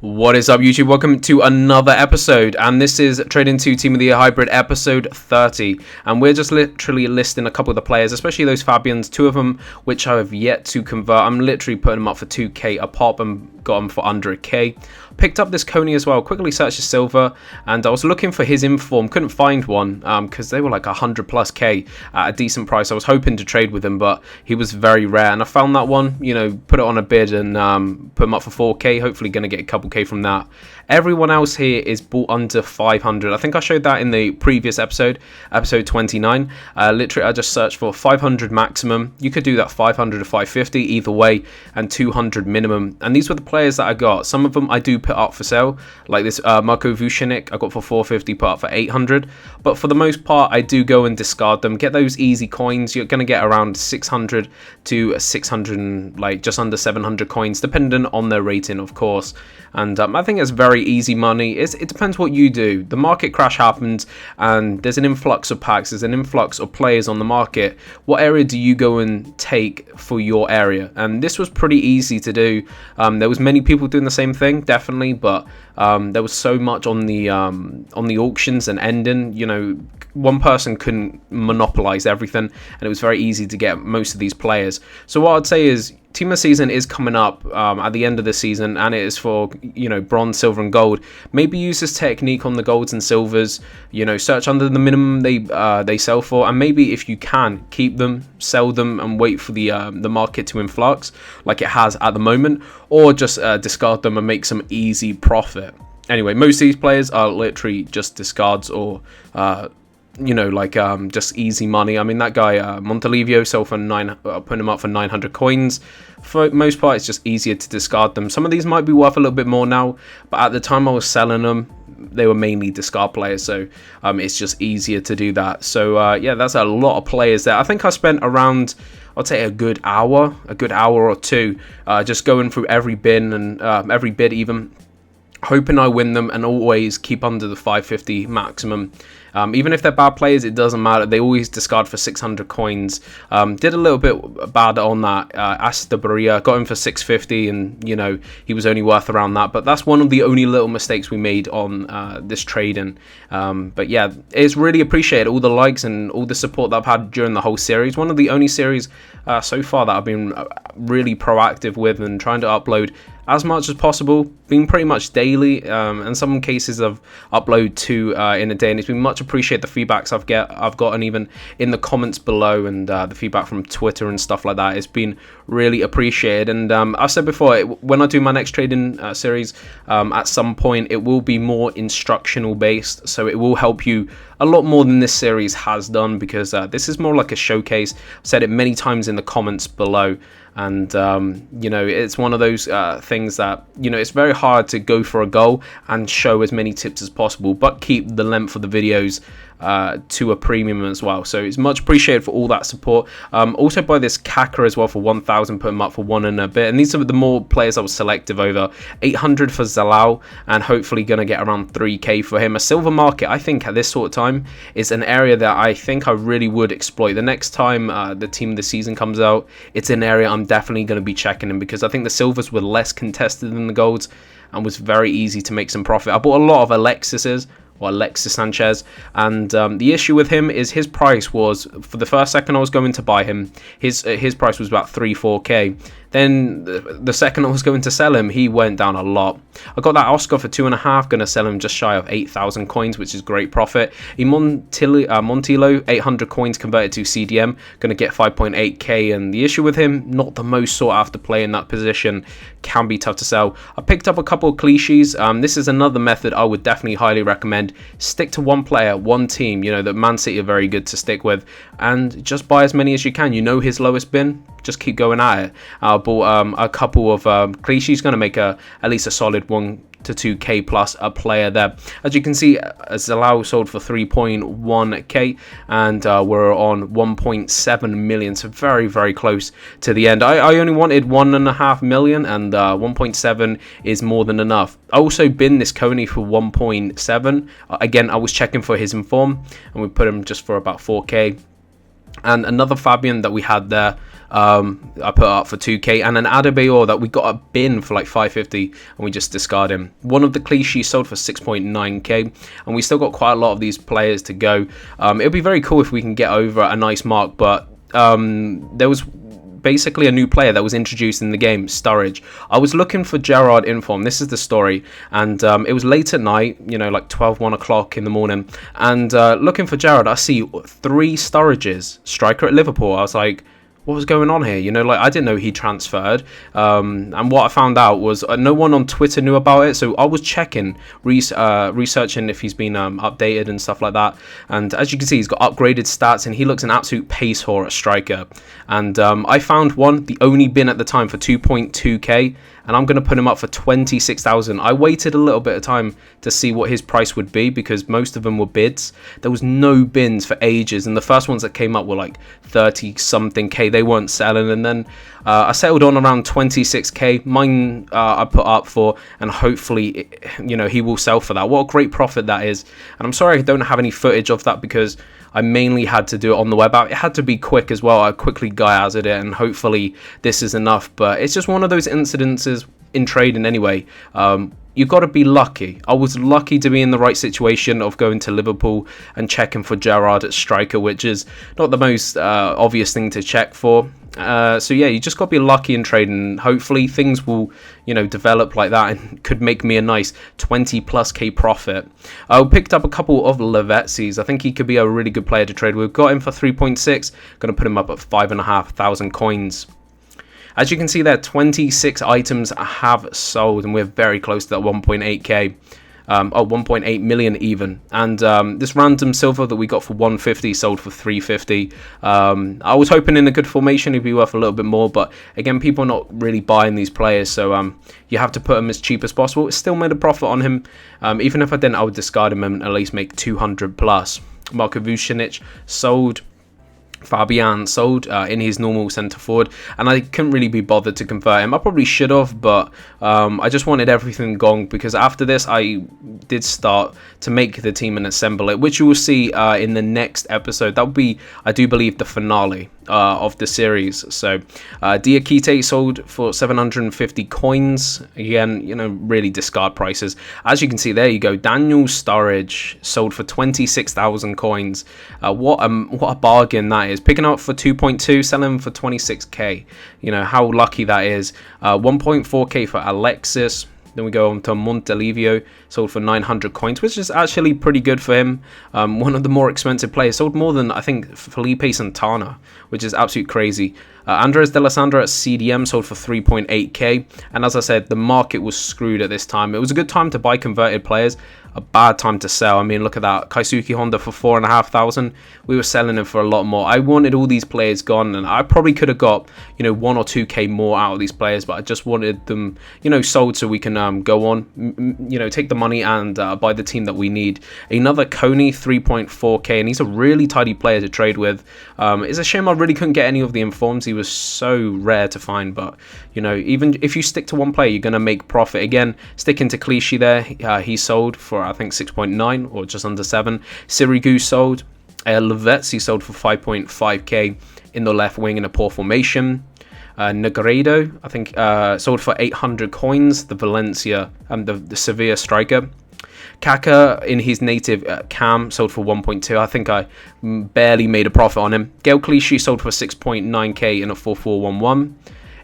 What is up, YouTube? Welcome to another episode, and this is Trading 2 Team of the Year Hybrid episode 30, and we're just literally listing a couple of the players, especially those Fabians, two of them which I have yet to convert. I'm literally putting them up for 2k a pop and got them for under a k. Picked up this Coney as well, quickly searched the silver, and I was looking for his inform, couldn't find one because they were like 100 plus k at a decent price. I was hoping to trade with him, but he was very rare, and I found that one, you know, put it on a bid and put him up for 4k, hopefully going to get a couple k from that. Everyone else here is bought under 500. I think I showed that in the previous episode 29. Literally, I just searched for 500 maximum. You could do that 500 to 550 either way, and 200 minimum. And these were the players that I got. Some of them I do put up for sale, like this Marko Vucinic I got for 450, put up for 800. But for the most part, I do go and discard them. Get those easy coins. You're going to get around 600 to 600, like just under 700 coins, depending on their rating, of course. And I think it's very easy money. It depends what you do. The market crash happens and there's an influx of packs, there's an influx of players on the market. What area do you go and take for your area? And this was pretty easy to do. There was many people doing the same thing, definitely, but there was so much on the auctions and ending. You know, one person couldn't monopolize everything, and it was very easy to get most of these players. So what I'd say is, Team of the Season is coming up at the end of the season, and it is for, you know, bronze, silver and gold. Maybe use this technique on the golds and silvers, you know, search under the minimum they sell for, and maybe if you can, keep them, sell them, and wait for the market to influx like it has at the moment, or just discard them and make some easy profit. Anyway, most of these players are literally just discards or you know, like just easy money. I mean, that guy Montelivio sold for putting him up for 900 coins. For the most part, it's just easier to discard them. Some of these might be worth a little bit more now, but at the time I was selling them, they were mainly discard players, so it's just easier to do that. So yeah, that's a lot of players there. I think I spent around, I'd say, a good hour or two just going through every bin and every bid, even hoping I win them, and always keep under the 550 maximum. Even if they're bad players, it doesn't matter. They always discard for 600 coins. Did a little bit bad on that. Astabaria got him for 650, and you know, he was only worth around that. But that's one of the only little mistakes we made on this trading. But yeah, it's really appreciated all the likes and all the support that I've had during the whole series. One of the only series so far that I've been really proactive with and trying to upload as much as possible, being pretty much daily, and some cases I've uploaded two in a day, and it's been much appreciated. The feedbacks I've gotten even in the comments below, and the feedback from Twitter and stuff like that, it's been really appreciated. And I've said before, when I do my next trading series, at some point it will be more instructional based, so it will help you a lot more than this series has done, because this is more like a showcase. I've said it many times in the comments below. And you know, it's one of those things that, you know, it's very hard to go for a goal and show as many tips as possible, but keep the length of the videos to a premium as well. So it's much appreciated for all that support. Also by this Kaka as well for 1,000, put him up for 1 and a bit. And these are the more players I was selective over. 800 for Zalal, and hopefully going to get around 3k for him. A silver market, I think, at this sort of time is an area that I think I really would exploit. The next time the Team of the Season comes out, it's an area I'm definitely going to be checking in, because I think the silvers were less contested than the golds and was very easy to make some profit. I bought a lot of Alexis Sanchez, and the issue with him is his price was, for the first second I was going to buy him, his price was about 3-4k. Then the second I was going to sell him, he went down a lot. I got that Oscar for 2.5, going to sell him just shy of 8,000 coins, which is great profit. Montilo, 800 coins converted to CDM, going to get 5.8k. And the issue with him, not the most sought after play in that position, can be tough to sell. I picked up a couple of cliches. This is another method I would definitely highly recommend. Stick to one player, one team. You know that Man City are very good to stick with, and just buy as many as you can. You know his lowest bin, just keep going at it. I bought a couple of cliches, going to make at least a solid 1 to 2k plus a player there. As you can see, Zalal sold for 3.1k, and we're on 1.7 million, so very, very close to the end. I only wanted 1.5 million, and 1.7 is more than enough. I also binned this Coney for 1.7. Again, I was checking for his inform, and we put him just for about 4k. And another Fabian that we had there, I put up for 2k, and an Adebayor that we got a bin for like 550 and we just discard him. One of the Clichy sold for 6.9k, and we still got quite a lot of these players to go. It would be very cool if we can get over a nice mark, but there was basically a new player that was introduced in the game, Sturridge. I was looking for Gerrard Inform. This is the story, and it was late at night, you know, like 1 o'clock in the morning, and looking for Gerrard, I see 3 Sturridges, striker at Liverpool. I was like, what was going on here? You know, like, I didn't know he transferred. And what I found out was no one on Twitter knew about it. So I was checking, researching if he's been updated and stuff like that. And as you can see, he's got upgraded stats and he looks an absolute pace whore at striker. And I found one, the only bin at the time, for 2.2k. And I'm going to put him up for 26,000. I waited a little bit of time to see what his price would be because most of them were bids. There was no bins for ages, and the first ones that came up were like 30 something k. They weren't selling, and then I settled on around 26k. Mine I put up for, and hopefully, you know, he will sell for that. What a great profit that is. And I'm sorry I don't have any footage of that because I mainly had to do it on the web app. It had to be quick as well. I quickly guy-azzed it, and hopefully this is enough. But it's just one of those incidences in trading anyway. You've got to be lucky. I was lucky to be in the right situation of going to Liverpool and checking for Gerrard at striker, which is not the most obvious thing to check for. So yeah, you just got to be lucky in trading. Hopefully things will, you know, develop like that and could make me a nice 20+k profit. I picked up a couple of Lavetsis. I think he could be a really good player to trade with. Got him for 3.6. Going to put him up at 5,500 coins. As you can see there, 26 items have sold, and we're very close to that 1.8k. 1.8 million even. And this random silver that we got for 150 sold for 350. I was hoping in a good formation it'd be worth a little bit more, but again, people are not really buying these players, so you have to put them as cheap as possible. It still made a profit on him. Even if I didn't, I would discard him and at least make 200 plus. Marko Vucinic sold. Fabian sold in his normal centre forward, and I couldn't really be bothered to convert him. I probably should have, but I just wanted everything gone, because after this I did start to make the team and assemble it, which you will see in the next episode. That will be, I do believe, the finale of the series. So Diakite sold for 750 coins. Again, you know, really discard prices. As you can see, there you go. Daniel Sturridge sold for 26,000 coins. What a bargain that is. Picking up for 2.2, selling for 26k. You know how lucky that is. 1.4k for Alexis. Then we go on to Montelivio, sold for 900 coins, which is actually pretty good for him. One of the more expensive players, sold more than, I think, Felipe Santana, which is absolute crazy. Andres de la Sandra at CDM sold for 3.8k, and as I said, the market was screwed at this time. It was a good time to buy converted players, a bad time to sell. I mean, look at that. Kaisuke Honda for 4,500. We were selling him for a lot more. I wanted all these players gone, and I probably could have got, you know, 1 or 2k more out of these players, but I just wanted them, you know, sold so we can go on, you know, take the money and buy the team that we need. Another Coney, 3.4k, and he's a really tidy player to trade with. It's a shame I really couldn't get any of the informs. He was so rare to find, but, you know, even if you stick to one player, you're going to make profit. Again, sticking to Clichy there, he sold for, I think, 6.9 or just under 7. Sirigu sold. Lavetzi sold for 5.5k in the left wing in a poor formation. Negredo, I think, sold for 800 coins. The Valencia and the Sevilla striker. Kaka in his native cam sold for 1.2. I think I barely made a profit on him. Gael Clichy sold for 6.9k in a 4-4-1-1.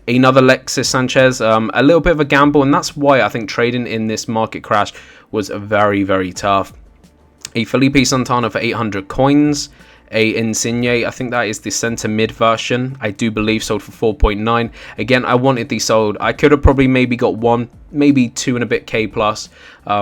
Another Alexis Sanchez, a little bit of a gamble, and that's why I think trading in this market crash was very, very tough. A Felipe Santana for 800 coins. A Insigne, I think that is the centre mid version, I do believe, sold for 4.9. Again, I wanted these sold. I could have probably maybe got 1, maybe 2 and a bit k plus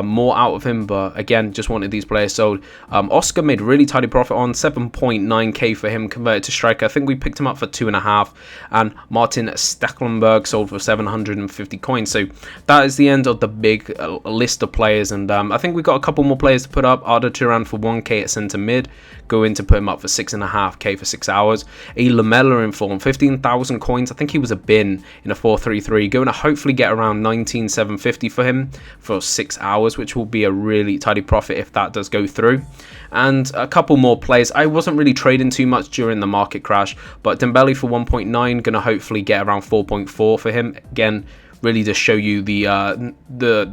more out of him, but again, just wanted these players sold. Oscar made really tidy profit on 7.9k for him, converted to striker. I think we picked him up for 2.5, and Martin Stecklenburg sold for 750 coins. So that is the end of the big list of players, and I think we've got a couple more players to put up. Arda Turan for 1k at centre mid, going to put him up for 6.5k for 6 hours. A Lamella in form, 15,000 coins. I think he was a bin in a 4-3-3, going to hopefully get around 19 14,750 for him for 6 hours, which will be a really tidy profit if that does go through. And a couple more players. I wasn't really trading too much during the market crash, but Dembele for 1.9, gonna hopefully get around 4.4 for him. Again, really just show you the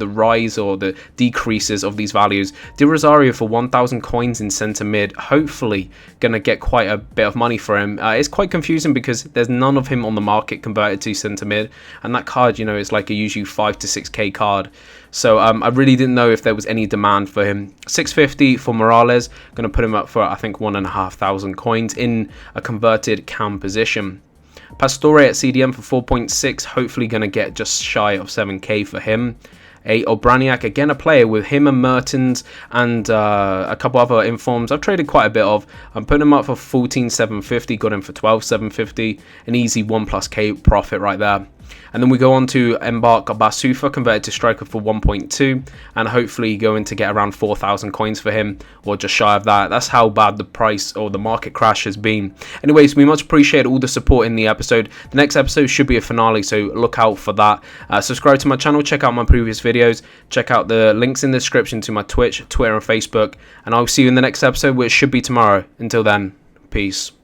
rise or the decreases of these values. Di Rosario for 1,000 coins in centre mid, hopefully gonna get quite a bit of money for him. It's quite confusing because there's none of him on the market converted to centre mid, and that card, you know, is like a usually 5 to 6k card. So I really didn't know if there was any demand for him. 650 for Morales, gonna put him up for I think 1,500 coins in a converted cam position. Pastore at CDM for 4.6, hopefully going to get just shy of 7k for him. Obraniak, again a player with him and Mertens and a couple other informs I've traded quite a bit of. I'm putting him up for 14,750, got him for 12,750, an easy 1+k profit right there. And then we go on to Embark Basufa, converted to striker for 1.2, and hopefully going to get around 4,000 coins for him, or just shy of that. That's how bad the price or the market crash has been. Anyways, we much appreciate all the support in the episode. The next episode should be a finale, so look out for that. Subscribe to my channel, check out my previous videos, check out the links in the description to my Twitch, Twitter and Facebook, and I'll see you in the next episode, which should be tomorrow. Until then, peace.